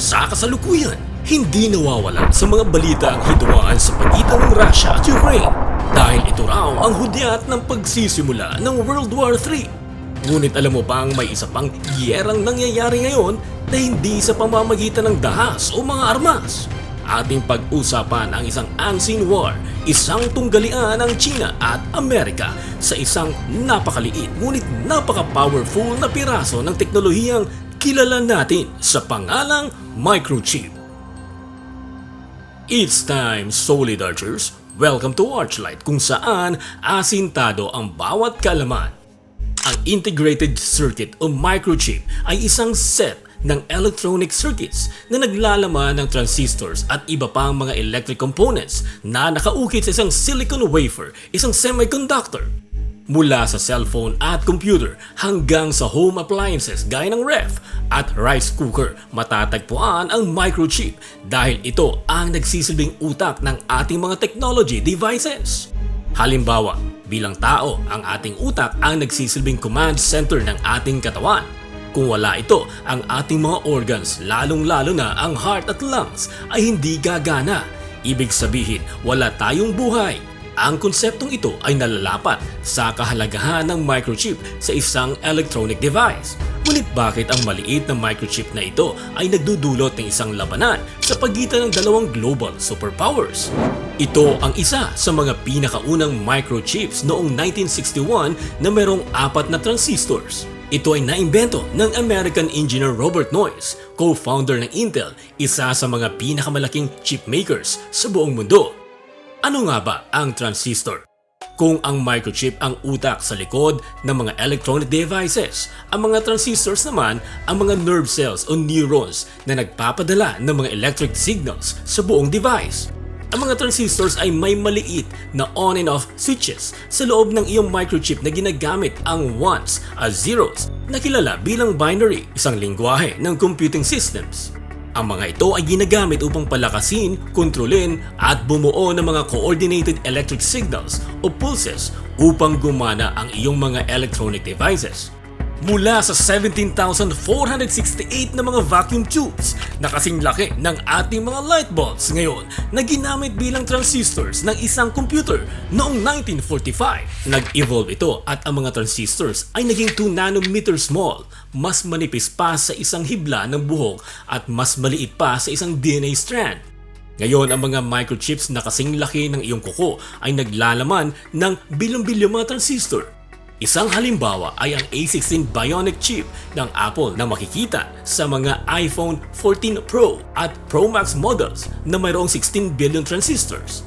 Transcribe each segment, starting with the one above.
Sa kasalukuyan, hindi nawawala sa mga balita ang hidwaan sa pagitan ng Russia at Ukraine dahil ito raw ang hudyat ng pagsisimula ng World War III. Ngunit alam mo bang may isa pang giyerang nangyayari ngayon na hindi sa pamamagitan ng dahas o mga armas? Ating pag-usapan ang isang unseen war, isang tunggalian ng China at Amerika sa isang napakaliit ngunit napaka-powerful na piraso ng teknolohiyang kilala natin sa pangalang microchip. It's time, Solid Archers! Welcome to Archlight kung saan asintado ang bawat kaalaman. Ang integrated circuit o microchip ay isang set ng electronic circuits na naglalaman ng transistors at iba pang mga electric components na nakaukit sa isang silicon wafer, isang semiconductor. Mula sa cellphone at computer hanggang sa home appliances gaya ng ref at rice cooker, matatagpuan ang microchip dahil ito ang nagsisilbing utak ng ating mga technology devices. Halimbawa, bilang tao, ang ating utak ang nagsisilbing command center ng ating katawan. Kung wala ito, ang ating mga organs, lalong-lalo na ang heart at lungs, ay hindi gagana. Ibig sabihin, wala tayong buhay. Ang konseptong ito ay nalalapat sa kahalagahan ng microchip sa isang electronic device. Ngunit bakit ang maliit na microchip na ito ay nagdudulot ng isang labanan sa pagitan ng dalawang global superpowers? Ito ang isa sa mga pinakaunang microchips noong 1961 na merong 4 na transistors. Ito ay naimbento ng American engineer Robert Noyce, co-founder ng Intel, isa sa mga pinakamalaking chip makers sa buong mundo. Ano nga ba ang transistor? Kung ang microchip ang utak sa likod ng mga electronic devices, ang mga transistors naman ang mga nerve cells o neurons na nagpapadala ng mga electric signals sa buong device. Ang mga transistors ay may maliit na on and off switches sa loob ng iyong microchip na ginagamit ang ones at zeros na kilala bilang binary, isang lingwahe ng computing systems. Ang mga ito ay ginagamit upang palakasin, kontrolin at bumuo ng mga coordinated electric signals o pulses upang gumana ang iyong mga electronic devices. Mula sa 17,468 na mga vacuum tubes na kasing laki ng ating mga light bulbs ngayon na ginamit bilang transistors ng isang computer noong 1945. Nag-evolve ito at ang mga transistors ay naging 2 nanometer small, mas manipis pa sa isang hibla ng buhok at mas maliit pa sa isang DNA strand. Ngayon, ang mga microchips na kasing laki ng iyong kuko ay naglalaman ng bilyong-bilyong mga transistor. Isang halimbawa ay ang A16 Bionic chip ng Apple na makikita sa mga iPhone 14 Pro at Pro Max models na mayroong 16 billion transistors.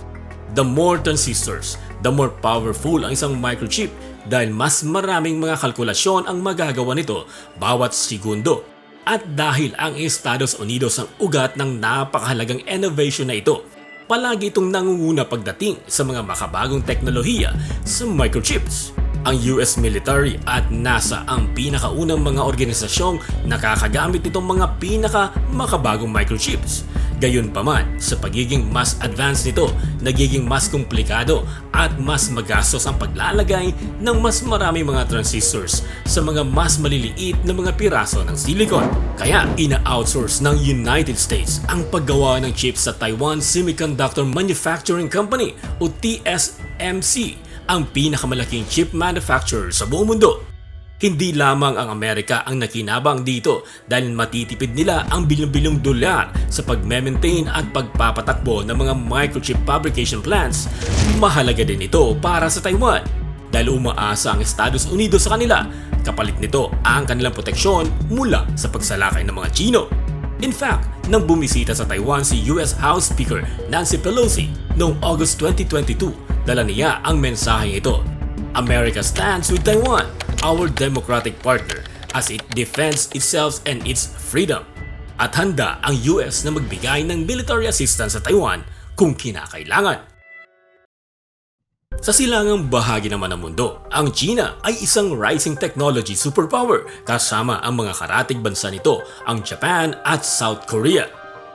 The more transistors, the more powerful ang isang microchip dahil mas maraming mga kalkulasyon ang magagawa nito bawat segundo. At dahil ang Estados Unidos ang ugat ng napakahalagang innovation na ito, palagi itong nangunguna pagdating sa mga makabagong teknolohiya sa microchips. Ang US military at NASA ang pinakaunang mga organisasyong nakakagamit nitong mga pinaka-makabagong microchips. Gayunpaman, sa pagiging mas advanced nito, nagiging mas komplikado at mas magastos ang paglalagay ng mas maraming mga transistors sa mga mas maliliit na mga piraso ng silicon. Kaya ina-outsource ng United States ang paggawa ng chips sa Taiwan Semiconductor Manufacturing Company o TSMC, ang pinakamalaking chip manufacturer sa buong mundo. Hindi lamang ang Amerika ang nakinabang dito dahil matitipid nila ang bilyong-bilyong dolyar sa pag-maintain at pagpapatakbo ng mga microchip fabrication plants. Mahalaga din ito para sa Taiwan dahil umaasa ang Estados Unidos sa kanila. Kapalit nito ang kanilang proteksyon mula sa pagsalakay ng mga Chino. In fact, nang bumisita sa Taiwan si US House Speaker Nancy Pelosi noong August 2022, dala niya ang mensaheng ito. America stands with Taiwan, our democratic partner, as it defends itself and its freedom. At handa ang US na magbigay ng military assistance sa Taiwan kung kinakailangan. Sa silangang bahagi naman ng mundo, ang China ay isang rising technology superpower kasama ang mga karatig bansa nito, ang Japan at South Korea.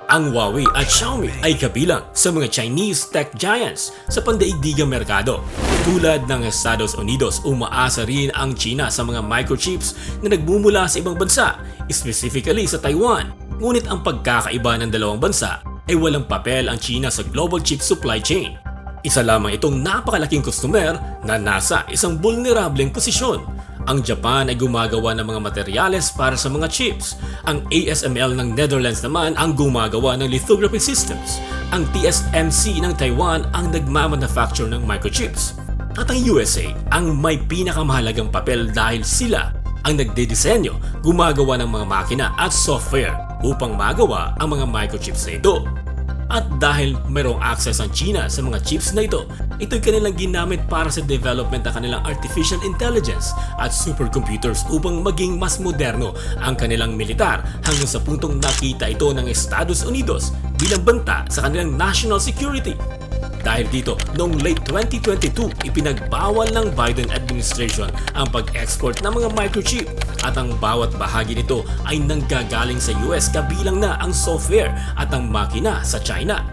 Ang Huawei at Xiaomi ay kabilang sa mga Chinese tech giants sa pandaigdigang merkado. Tulad ng Estados Unidos, umaasa rin ang China sa mga microchips na nagmumula sa ibang bansa, specifically sa Taiwan. Ngunit ang pagkakaiba ng dalawang bansa ay walang papel ang China sa global chip supply chain. Isa lamang itong napakalaking customer na nasa isang vulnerableng posisyon. Ang Japan ay gumagawa ng mga materyales para sa mga chips. Ang ASML ng Netherlands naman ang gumagawa ng lithography systems. Ang TSMC ng Taiwan ang nagmamanufacture ng microchips. At ang USA ang may pinakamahalagang papel dahil sila ang nagdedisenyo, gumagawa ng mga makina at software upang magawa ang mga microchips na ito. At dahil mayroong access ang China sa mga chips na ito'y kanilang ginamit para sa development ng kanilang artificial intelligence at supercomputers upang maging mas moderno ang kanilang militar hanggang sa puntong nakita ito ng Estados Unidos bilang banta sa kanilang national security. Dahil dito, noong late 2022, ipinagbawal ng Biden administration ang pag-export ng mga microchip at ang bawat bahagi nito ay nanggagaling sa US kabilang na ang software at ang makina sa China.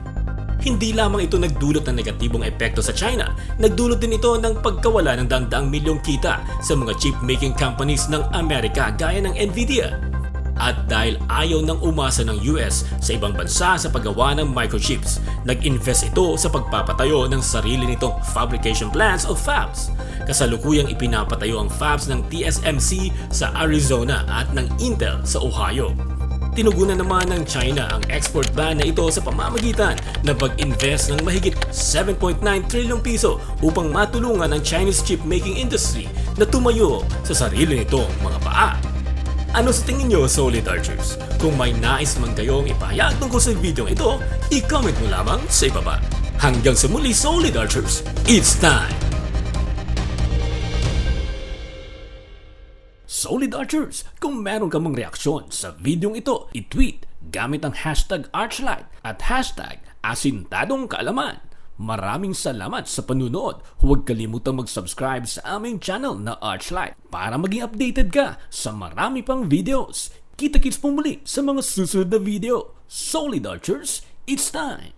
Hindi lamang ito nagdulot ng negatibong epekto sa China, nagdulot din ito ng pagkawala ng daang milyong kita sa mga chip-making companies ng Amerika gaya ng Nvidia. At dahil ayaw nang umasa ng US sa ibang bansa sa paggawa ng microchips, nag-invest ito sa pagpapatayo ng sarili nitong fabrication plants o fabs. Kasalukuyang ipinapatayo ang fabs ng TSMC sa Arizona at ng Intel sa Ohio. Tinugunan naman ng China ang export ban na ito sa pamamagitan ng pag-invest ng mahigit 7.9 trilyong piso upang matulungan ang Chinese chip-making industry na tumayo sa sarili nitong mga paa. Ano sa tingin nyo, Solid Archers? Kung may nais man kayong ipahayag tungkol sa video ito, i-comment mo lamang sa ibaba. Hanggang sa muli, Solid Archers, it's time! Solid Archers, kung meron ka mang reaksyon sa video ito, i-tweet gamit ang hashtag Archlight at hashtag Asintadong Kaalaman. Maraming salamat sa panunood. Huwag kalimutang mag-subscribe sa aming channel na Archlight para maging updated ka sa marami pang videos. Kita-kits po muli sa mga susunod na video. Solid Archers, it's time!